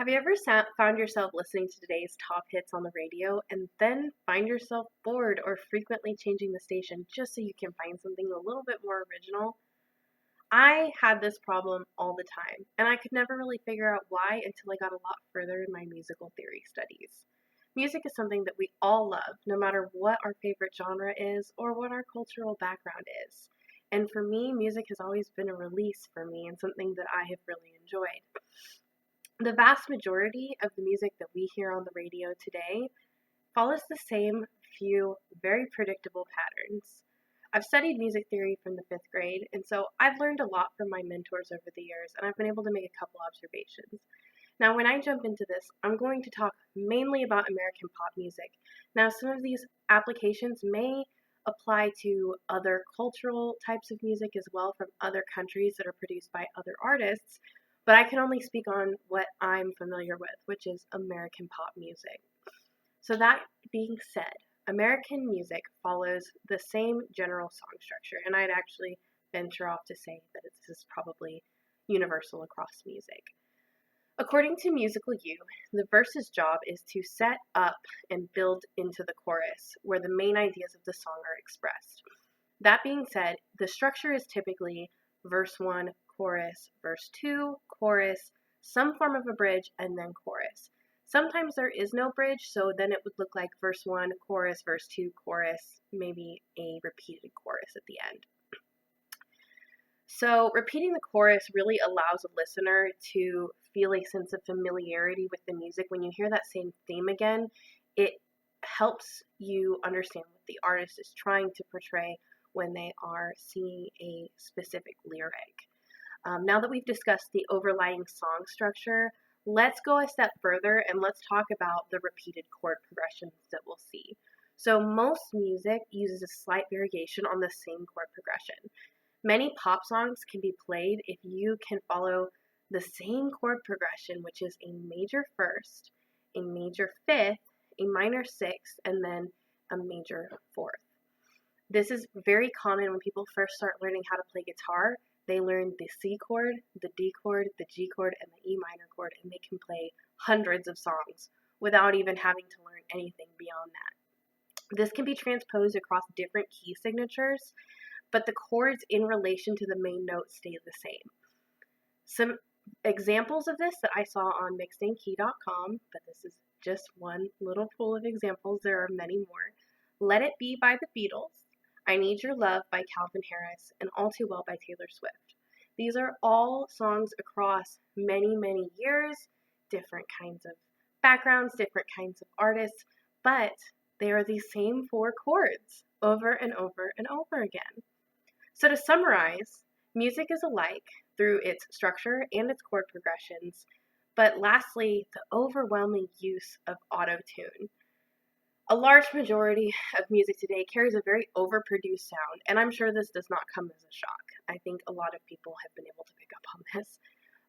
Have you ever found yourself listening to today's top hits on the radio and then find yourself bored or frequently changing the station just so you can find something a little bit more original? I had this problem all the time, and I could never really figure out why until I got a lot further in my musical theory studies. Music is something that we all love, no matter what our favorite genre is or what our cultural background is. And for me, music has always been a release for me and something that I have really enjoyed. The vast majority of the music that we hear on the radio today follows the same few very predictable patterns. I've studied music theory from the fifth grade, and so I've learned a lot from my mentors over the years, and I've been able to make a couple observations. Now, when I jump into this, I'm going to talk mainly about American pop music. Now, some of these applications may apply to other cultural types of music as well from other countries that are produced by other artists, but I can only speak on what I'm familiar with, which is American pop music. So that being said, American music follows the same general song structure, and I'd actually venture off to say that this is probably universal across music. According to Musical You, the verse's job is to set up and build into the chorus, where the main ideas of the song are expressed. That being said, the structure is typically verse 1, chorus, verse 2, chorus, some form of a bridge, and then chorus. Sometimes there is no bridge, so then it would look like verse 1, chorus, verse 2, chorus, maybe a repeated chorus at the end. So repeating the chorus really allows a listener to feel a sense of familiarity with the music. When you hear that same theme again, it helps you understand what the artist is trying to portray when they are singing a specific lyric. Now that we've discussed the overlying song structure, let's go a step further and let's talk about the repeated chord progressions that we'll see. So most music uses a slight variation on the same chord progression. Many pop songs can be played if you can follow the same chord progression, which is a major first, a major fifth, a minor sixth, and then a major fourth. This is very common when people first start learning how to play guitar. They learn the C chord, the D chord, the G chord, and the E minor chord, and they can play hundreds of songs without even having to learn anything beyond that. This can be transposed across different key signatures, but the chords in relation to the main note stay the same. Some examples of this that I saw on mixedandkey.com, but this is just one little pool of examples. There are many more. Let It Be by the Beatles, I Need Your Love by Calvin Harris, and All Too Well by Taylor Swift. These are all songs across many, many years, different kinds of backgrounds, different kinds of artists, but they are the same four chords over and over and over again. So to summarize, music is alike through its structure and its chord progressions, but lastly, the overwhelming use of auto-tune. A large majority of music today carries a very overproduced sound, and I'm sure this does not come as a shock. I think a lot of people have been able to pick up on this.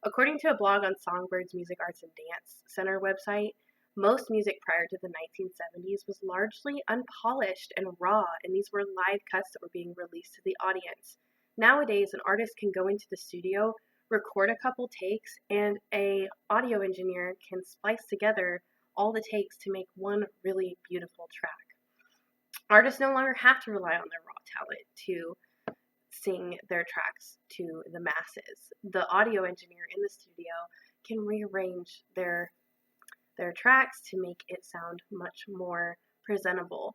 According to a blog on Songbird's Music Arts and Dance Center website, most music prior to the 1970s was largely unpolished and raw, and these were live cuts that were being released to the audience. Nowadays, an artist can go into the studio, record a couple takes, and an audio engineer can splice together all the takes to make one really beautiful track. Artists no longer have to rely on their raw talent to sing their tracks to the masses. The audio engineer in the studio can rearrange their tracks to make it sound much more presentable.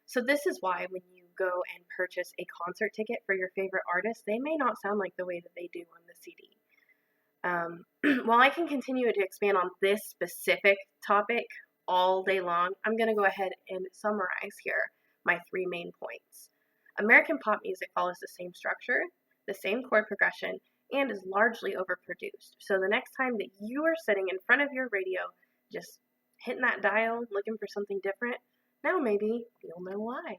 So this is why when you go and purchase a concert ticket for your favorite artist, they may not sound like the way that they do on the CD. While I can continue to expand on this specific topic all day long, I'm going to go ahead and summarize here my three main points. American pop music follows the same structure, the same chord progression, and is largely overproduced. So the next time that you are sitting in front of your radio, just hitting that dial, looking for something different, now maybe you'll know why.